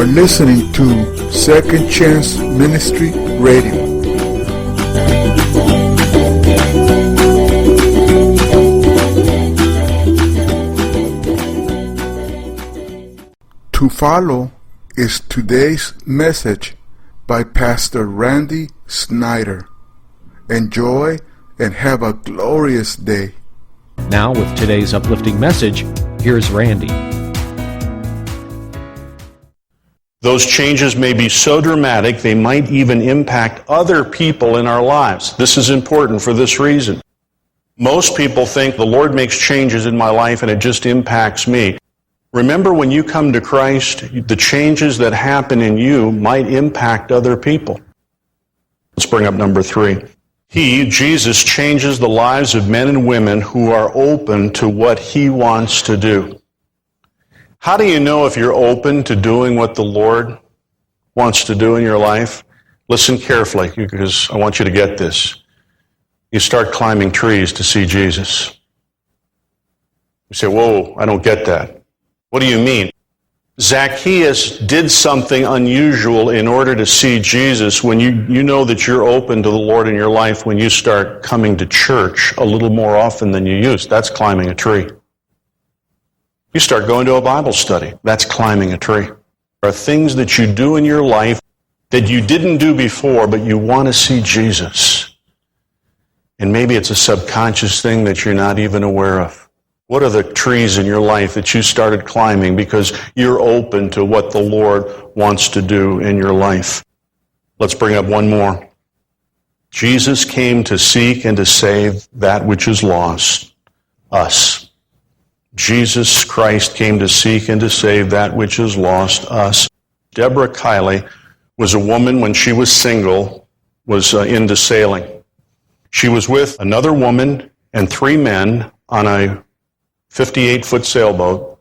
listening to Second Chance Ministry Radio. To follow is today's message by Pastor Randy Snyder. Enjoy and have a glorious day. Now with today's uplifting message, here's Randy. Those changes may be so dramatic they might even impact other people in our lives. This is important for this reason. Most people think the Lord makes changes in my life and it just impacts me. Remember, when you come to Christ, the changes that happen in you might impact other people. Let's bring up number 3. He, Jesus, changes the lives of men and women who are open to what He wants to do. How do you know if you're open to doing what the Lord wants to do in your life? Listen carefully, because I want you to get this. You start climbing trees to see Jesus. You say, whoa, I don't get that. What do you mean? Zacchaeus did something unusual in order to see Jesus. When you know that you're open to the Lord in your life when you start coming to church a little more often than you used. That's climbing a tree. You start going to a Bible study. That's climbing a tree. There are things that you do in your life that you didn't do before, but you want to see Jesus. And maybe it's a subconscious thing that you're not even aware of. What are the trees in your life that you started climbing because you're open to what the Lord wants to do in your life? Let's bring up one more. Jesus came to seek and to save that which is lost, us. Jesus Christ came to seek and to save that which is lost, us. Deborah Kiley was a woman when she was single, was into sailing. She was with another woman and 3 men on a 58-foot sailboat,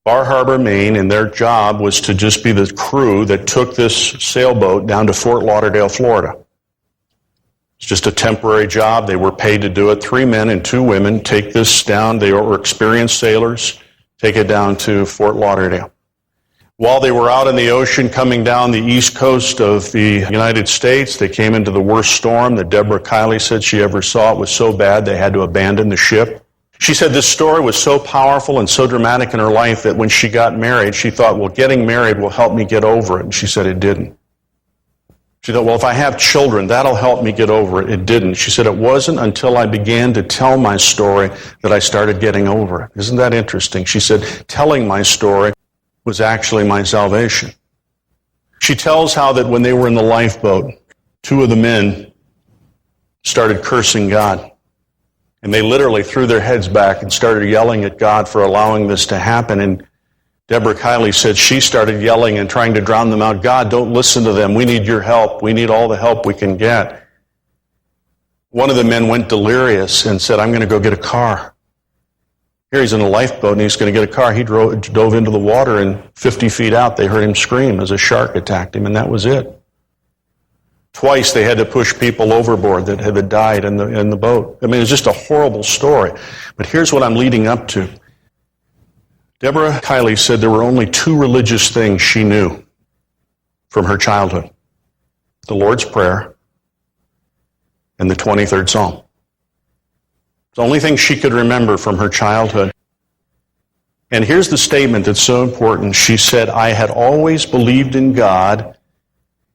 Bar Harbor, Maine, and their job was to just be the crew that took this sailboat down to Fort Lauderdale, Florida. It's just a temporary job. They were paid to do it. 3 men and 2 women take this down. They were experienced sailors, take it down to Fort Lauderdale. While they were out in the ocean coming down the east coast of the United States, they came into the worst storm that Deborah Kiley said she ever saw. It was so bad they had to abandon the ship. She said this story was so powerful and so dramatic in her life that when she got married, she thought, well, getting married will help me get over it. And she said it didn't. She thought, well, if I have children, that'll help me get over it. It didn't. She said, it wasn't until I began to tell my story that I started getting over it. Isn't that interesting? She said, telling my story was actually my salvation. She tells how that when they were in the lifeboat, 2 of the men started cursing God. And they literally threw their heads back and started yelling at God for allowing this to happen. And Deborah Kiley said she started yelling and trying to drown them out. God, don't listen to them. We need your help. We need all the help we can get. One of the men went delirious and said, I'm going to go get a car. Here he's in a lifeboat and he's going to get a car. He dove into the water, and 50 feet out they heard him scream as a shark attacked him, and that was it. Twice they had to push people overboard that had died in the boat. I mean, it was just a horrible story. But here's what I'm leading up to. Deborah Kiley said there were only 2 religious things she knew from her childhood. The Lord's Prayer and the 23rd Psalm. It's the only thing she could remember from her childhood. And here's the statement that's so important. She said, I had always believed in God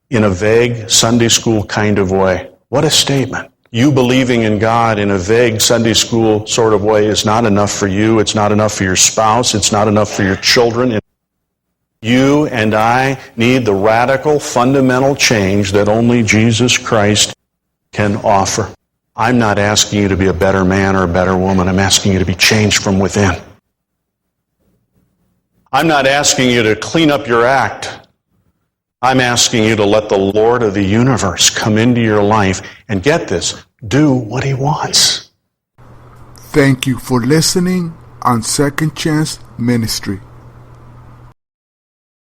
in a vague Sunday school kind of way. What a statement. You believing in God in a vague Sunday school sort of way is not enough for you. It's not enough for your spouse. It's not enough for your children. You and I need the radical, fundamental change that only Jesus Christ can offer. I'm not asking you to be a better man or a better woman. I'm asking you to be changed from within. I'm not asking you to clean up your act. I'm asking you to let the Lord of the universe come into your life and, get this, do what He wants. Thank you for listening on Second Chance Ministry.